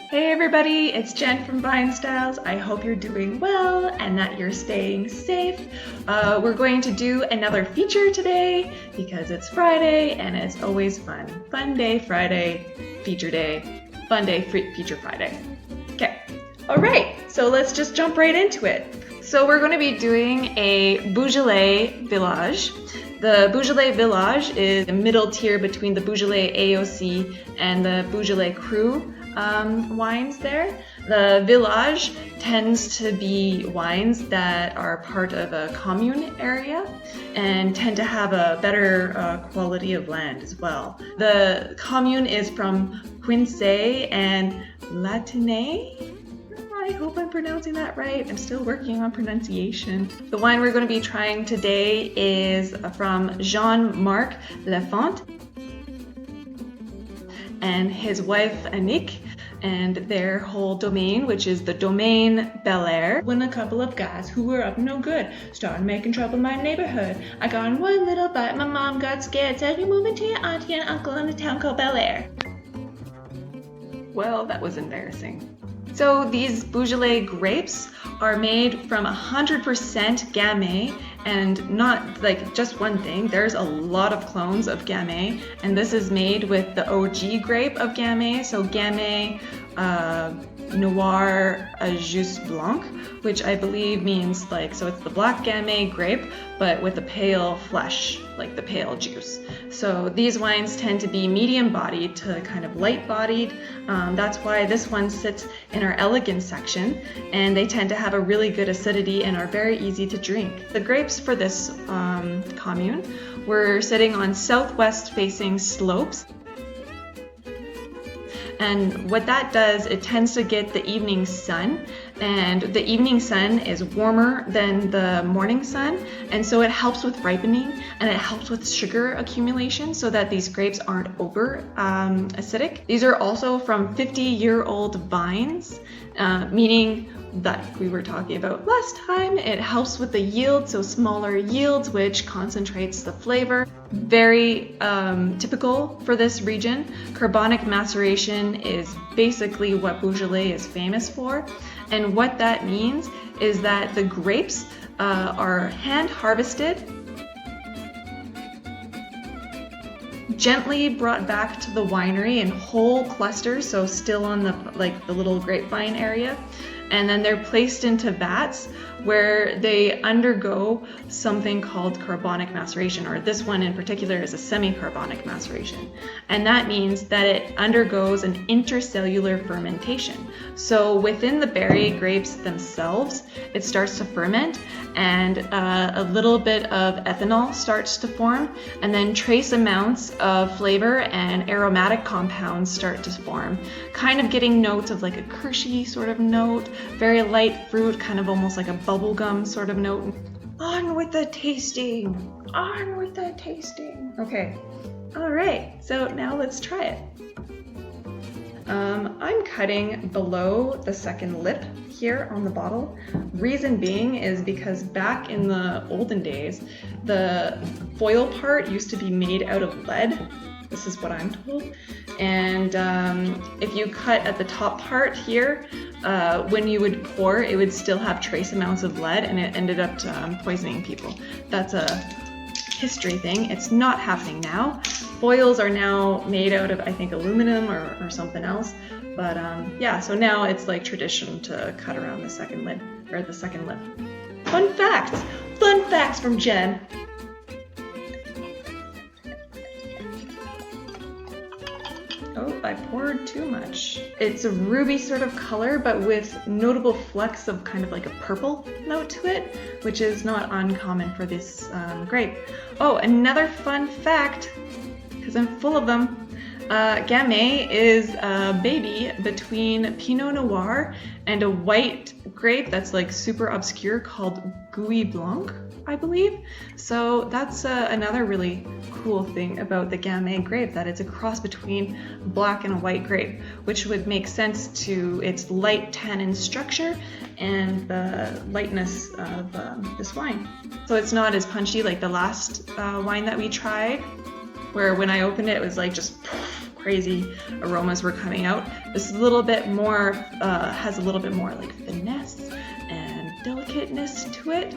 Hey everybody, it's Jen from Vine Styles. I hope you're doing well and that you're staying safe. We're going to do another feature today because it's Friday and it's always fun. Fun day Friday, feature day, fun day feature Friday. Okay, all right, so let's just jump right into it. So we're going to be doing a Beaujolais-Village. The Beaujolais-Village is the middle tier between the Beaujolais AOC and the Beaujolais Cru wines there. The Village tends to be wines that are part of a commune area and tend to have a better quality of land as well. The commune is from Quinçay and Latinay. I hope I'm pronouncing that right. I'm still working on pronunciation. The wine we're going to be trying today is from Jean-Marc Lafont and his wife Annick and their whole domain, which is the Domaine de Bel-Air. When a couple of guys who were up no good started making trouble in my neighborhood, I got in one little fight. My mom got scared, said you're moving to your auntie and uncle in a town called Bel-Air. Well, that was embarrassing. So these Beaujolais grapes are made from 100% Gamay, and not like just one thing. There's a lot of clones of Gamay, and this is made with the OG grape of Gamay. So Gamay Noir Jus Blanc, which I believe means like, so it's the black Gamay grape, but with the pale flesh, like the pale juice. So these wines tend to be medium bodied to kind of light bodied. That's why this one sits in our elegant section, and they tend to have a really good acidity and are very easy to drink. The grapes for this commune were sitting on southwest facing slopes. And what that does, it tends to get the evening sun, and the evening sun is warmer than the morning sun, and so it helps with ripening and it helps with sugar accumulation so that these grapes aren't over acidic. These are also from 50-year-old vines, meaning that we were talking about last time. It helps with the yield, so smaller yields, which concentrates the flavor. Very typical for this region. Carbonic maceration is basically what Beaujolais is famous for. And what that means is that the grapes are hand harvested, gently brought back to the winery in whole clusters, so still on the little grapevine area, and then they're placed into vats where they undergo something called carbonic maceration, or this one in particular is a semi-carbonic maceration. And that means that it undergoes an intercellular fermentation. So within the berry grapes themselves, it starts to ferment, and a little bit of ethanol starts to form, and then trace amounts of flavor and aromatic compounds start to form, kind of getting notes of like a Hershey sort of note, very light fruit, kind of almost like a bubblegum sort of note. On with the tasting! On with the tasting! Okay, all right, so now let's try it. I'm cutting below the second lip here on the bottle. Reason being is because back in the olden days, the foil part used to be made out of lead. This is what I'm told. And if you cut at the top part here, when you would pour, it would still have trace amounts of lead, and it ended up poisoning people. That's a history thing. It's not happening now. Foils are now made out of, I think, aluminum or something else. But yeah, so now it's like tradition to cut around the second lid, or the second lip. Fun facts! Fun facts from Jen! Oh, I poured too much. It's a ruby sort of color, but with notable flecks of kind of like a purple note to it, which is not uncommon for this grape. Oh, another fun fact, because I'm full of them. Gamay is a baby between Pinot Noir and a white grape that's like super obscure called Gouais Blanc, I believe. So that's another really cool thing about the Gamay grape, that it's a cross between black and a white grape, which would make sense to its light tannin structure and the lightness of this wine. So it's not as punchy like the last wine that we tried, where when I opened it, it was like just crazy aromas were coming out. This is a little bit more, has a little bit more like finesse and delicateness to it.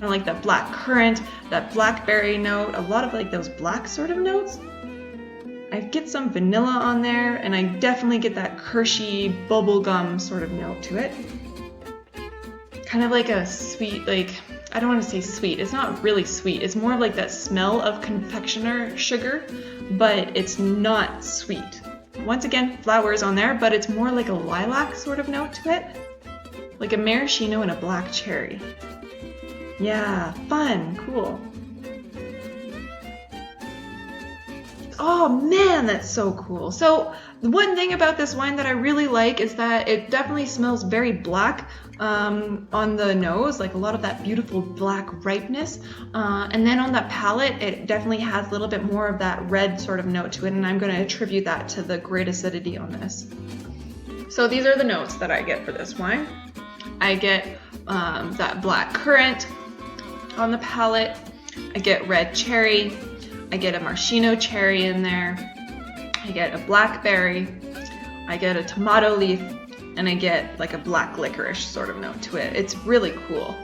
I like that black currant, that blackberry note, a lot of like those black sort of notes. I get some vanilla on there, and I definitely get that Hershey bubblegum sort of note to it. Kind of like a sweet, like, I don't want to say sweet, it's not really sweet, it's more like that smell of confectioner sugar, but it's not sweet. Once again, flowers on there, but it's more like a lilac sort of note to it. Like a maraschino and a black cherry. Yeah, fun, cool. Oh man, that's so cool. So the one thing about this wine that I really like is that it definitely smells very black on the nose, like a lot of that beautiful black ripeness. And then on that palate, it definitely has a little bit more of that red sort of note to it, and I'm going to attribute that to the great acidity on this. So these are the notes that I get for this wine. I get that black currant on the palate. I get red cherry. I get a maraschino cherry in there, I get a blackberry, I get a tomato leaf, and I get like a black licorice sort of note to it. It's really cool.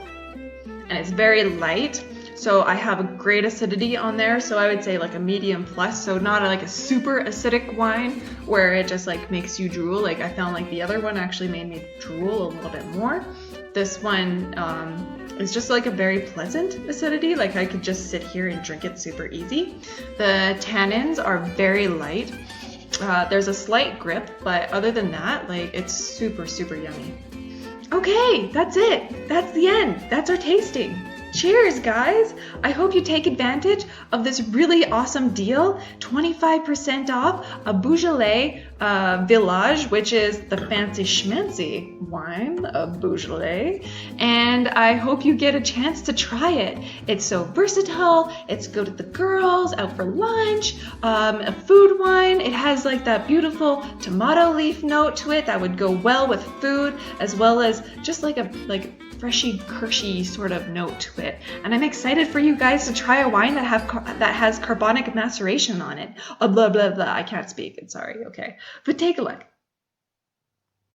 And it's very light, so I have a great acidity on there, so I would say like a medium plus, so not like a super acidic wine where it just like makes you drool. Like I found like the other one actually made me drool a little bit more. This one it's just like a very pleasant acidity, like I could just sit here and drink it super easy. The tannins are very light. There's a slight grip, but other than that, like it's super, super yummy. Okay, that's it. That's the end. That's our tasting. Cheers, guys! I hope you take advantage of this really awesome deal. 25% off a Beaujolais-Village, which is the fancy schmancy wine of Beaujolais. And I hope you get a chance to try it. It's so versatile. It's good with the girls, out for lunch, a food wine. It has like that beautiful tomato leaf note to it that would go well with food, as well as just like a freshy, Hershey sort of note to it. And I'm excited for you guys to try a wine that has carbonic maceration on it. Blah, blah, blah. I can't speak. I'm sorry. Okay. But take a look.